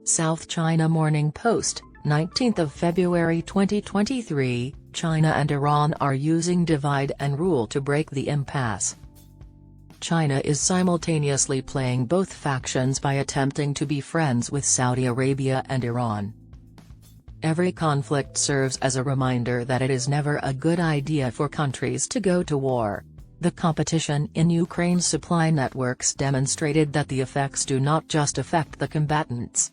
South China Morning Post, 19th of February 2023, China and Iran are using divide and rule to break the impasse. China is simultaneously playing both factions by attempting to be friends with Saudi Arabia and Iran. Every conflict serves as a reminder that it is never a good idea for countries to go to war. The competition in Ukraine's supply networks demonstrated that the effects do not just affect the combatants.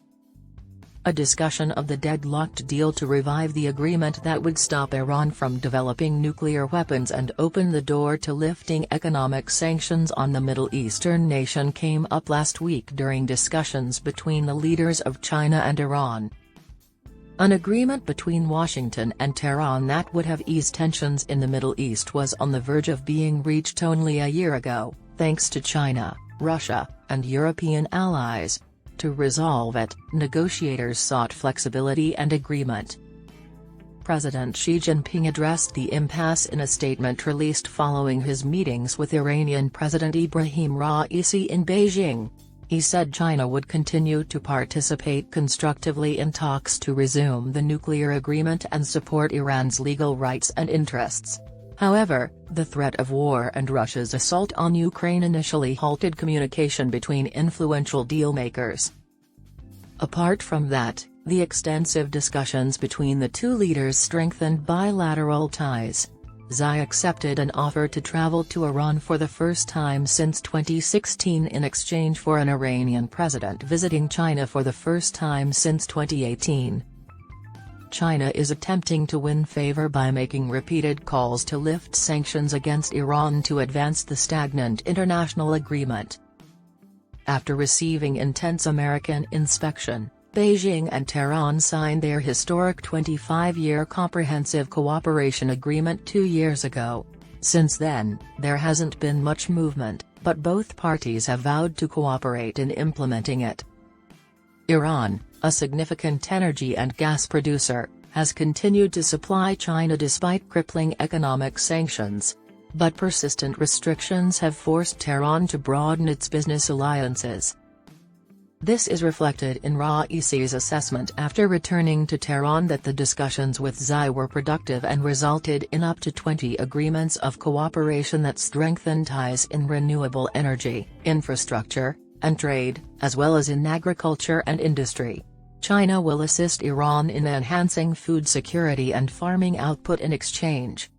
A discussion of the deadlocked deal to revive the agreement that would stop Iran from developing nuclear weapons and open the door to lifting economic sanctions on the Middle Eastern nation came up last week during discussions between the leaders of China and Iran. An agreement between Washington and Tehran that would have eased tensions in the Middle East was on the verge of being reached only a year ago, thanks to China, Russia, and European allies. To resolve it, negotiators sought flexibility and agreement. President Xi Jinping addressed the impasse in a statement released following his meetings with Iranian President Ibrahim Raisi in Beijing. He said China would continue to participate constructively in talks to resume the nuclear agreement and support Iran's legal rights and interests. However, the threat of war and Russia's assault on Ukraine initially halted communication between influential dealmakers. Apart from that, the extensive discussions between the two leaders strengthened bilateral ties. Xi accepted an offer to travel to Iran for the first time since 2016 in exchange for an Iranian president visiting China for the first time since 2018. China is attempting to win favor by making repeated calls to lift sanctions against Iran to advance the stagnant international agreement. After receiving intense American inspection, Beijing and Tehran signed their historic 25-year comprehensive cooperation agreement 2 years ago. Since then, there hasn't been much movement, but both parties have vowed to cooperate in implementing it. Iran, a significant energy and gas producer, has continued to supply China despite crippling economic sanctions. But persistent restrictions have forced Tehran to broaden its business alliances. This is reflected in Raisi's assessment after returning to Tehran that the discussions with Xi were productive and resulted in up to 20 agreements of cooperation that strengthen ties in renewable energy, infrastructure, and trade, as well as in agriculture and industry. China will assist Iran in enhancing food security and farming output in exchange.